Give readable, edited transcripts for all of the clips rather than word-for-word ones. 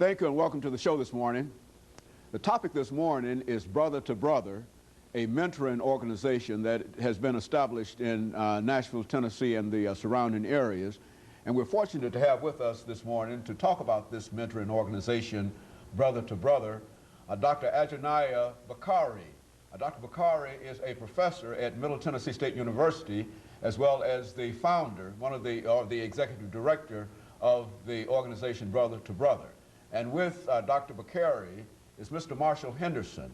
Thank you and welcome to the show this morning. The topic this morning is Brother to Brother, a mentoring organization that has been established in Nashville, Tennessee and the surrounding areas. And we're fortunate to have with us this morning to talk about this mentoring organization, Brother to Brother, Dr.ABakari. Dr. Bakari is a professor at Middle Tennessee State University, as well as the founder, the executive director of the organization Brother to Brother. And with Dr. Bakari is Mr. Marshall Henderson.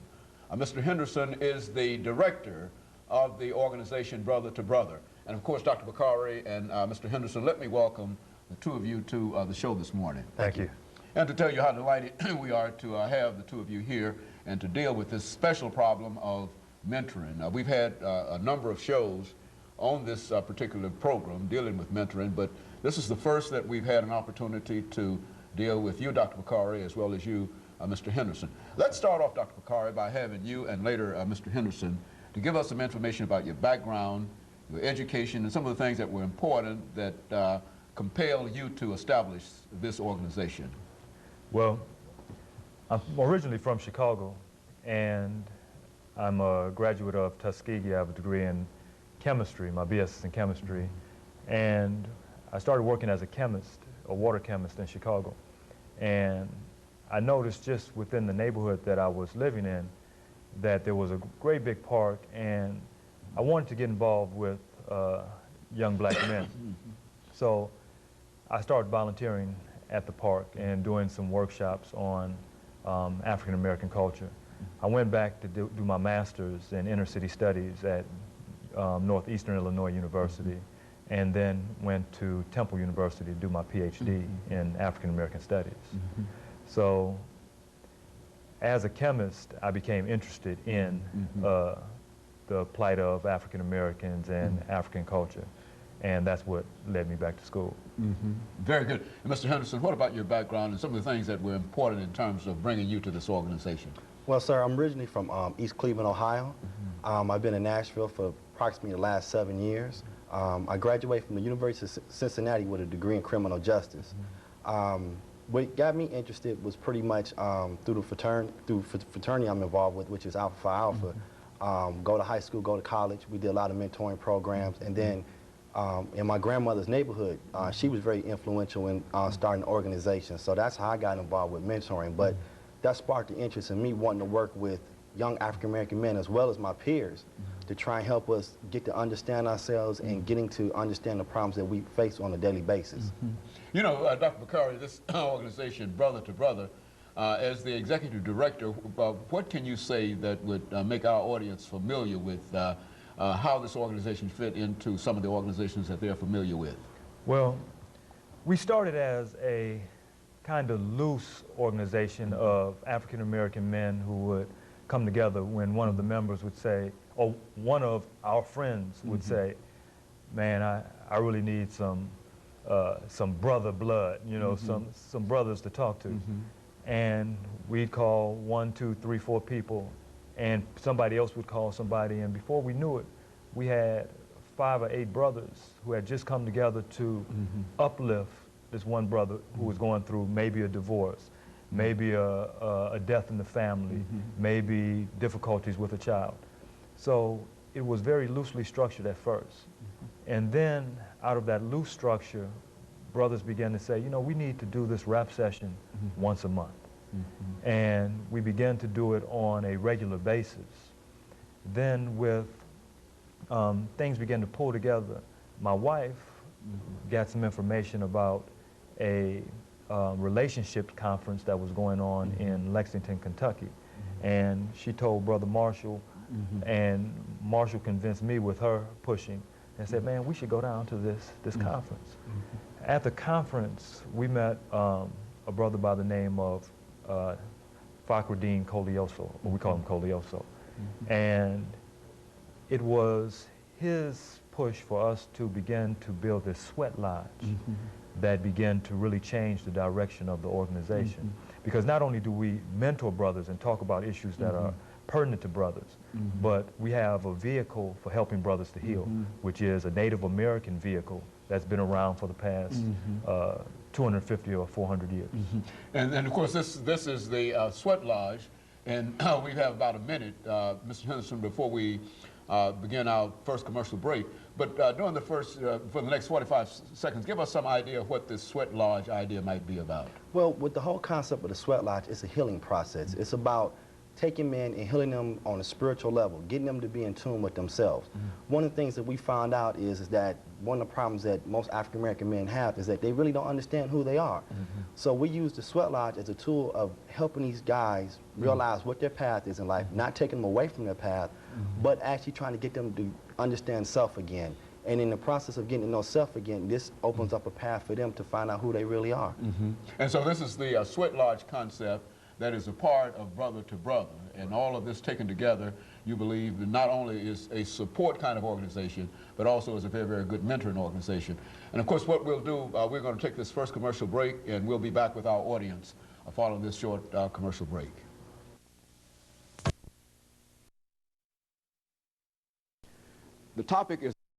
Mr. Henderson is the director of the organization Brother to Brother. And of course, Dr. Bakari and Mr. Henderson, let me welcome the two of you to the show this morning. Thank you. And to tell you how delighted we are to have the two of you here and to deal with this special problem of mentoring. We've had a number of shows on this particular program dealing with mentoring, but this is the first that we've had an opportunity to deal with you, Dr. Bakari, as well as you, Mr. Henderson. Let's start off, Dr. Bakari, by having you and later Mr. Henderson to give us some information about your background, your education, and some of the things that were important that compelled you to establish this organization. Well, I'm originally from Chicago, and I'm a graduate of Tuskegee. I have a degree in chemistry, my BS in chemistry, and I started working as a chemist, a water chemist in Chicago. And I noticed just within the neighborhood that I was living in that there was a great big park, and I wanted to get involved with young black men. So I started volunteering at the park and doing some workshops on African American culture. I went back to do my master's in inner city studies at Northeastern Illinois University, and then went to Temple University to do my PhD in African American studies. So as a chemist, I became interested in the plight of African Americans and African culture, and that's what led me back to school. Very good. And Mr. Henderson, what about your background and some of the things that were important in terms of bringing you to this organization? Well, sir, I'm originally from East Cleveland, Ohio. I've been in Nashville for approximately the last 7 years. I graduated from the University of Cincinnati with a degree in criminal justice. What got me interested was pretty much through the fraternity I'm involved with, which is Alpha Phi Alpha. Go to high school, go to college. We did a lot of mentoring programs. And then in my grandmother's neighborhood, she was very influential in starting an organization. So that's how I got involved with mentoring. But that sparked the interest in me wanting to work with young African-American men as well as my peers to try and help us get to understand ourselves and getting to understand the problems that we face on a daily basis. You know, Dr. Bakari, this organization, Brother to Brother, as the executive director, what can you say that would make our audience familiar with how this organization fit into some of the organizations that they're familiar with? Well, we started as a kind of loose organization of African American men who would come together when one of the members would say, or one of our friends would say, man, I really need some brother blood, you know, some brothers to talk to. And we'd call 1, 2, 3, 4 people, and somebody else would call somebody, and before we knew it, we had 5 or 8 brothers who had just come together to uplift this one brother who was going through maybe a divorce, maybe a death in the family, maybe difficulties with a child. So it was very loosely structured at first. And then out of that loose structure, brothers began to say, you know, we need to do this rap session once a month. And we began to do it on a regular basis. Then with things began to pull together, my wife got some information about a relationship conference that was going on in Lexington, Kentucky. And she told Brother Marshall, and Marshall convinced me with her pushing, and said, man, we should go down to this conference. At the conference, we met a brother by the name of Fakhruddin Kolioso, or we call him Kolioso. And it was his push for us to begin to build this sweat lodge that began to really change the direction of the organization. Because not only do we mentor brothers and talk about issues that are pertinent to brothers. But we have a vehicle for helping brothers to heal, which is a Native American vehicle that's been around for the past 250 or 400 years. And of course, this is the Sweat Lodge, and we have about a minute, Mr. Henderson, before we begin our first commercial break. But during the first, for the next 45 seconds, give us some idea of what this Sweat Lodge idea might be about. Well, with the whole concept of the Sweat Lodge, it's a healing process. It's about taking men and healing them on a spiritual level, getting them to be in tune with themselves. One of the things that we found out is that one of the problems that most African American men have is that they really don't understand who they are. So we use the Sweat Lodge as a tool of helping these guys realize what their path is in life, not taking them away from their path, but actually trying to get them to understand self again. And in the process of getting to know self again, this opens up a path for them to find out who they really are. And so this is the Sweat Lodge concept that is a part of Brother to Brother. And all of this taken together, you believe that not only is a support kind of organization, but also is a very, very good mentoring organization. And of course, what we'll do, we're going to take this first commercial break, and we'll be back with our audience following this short commercial break. The topic is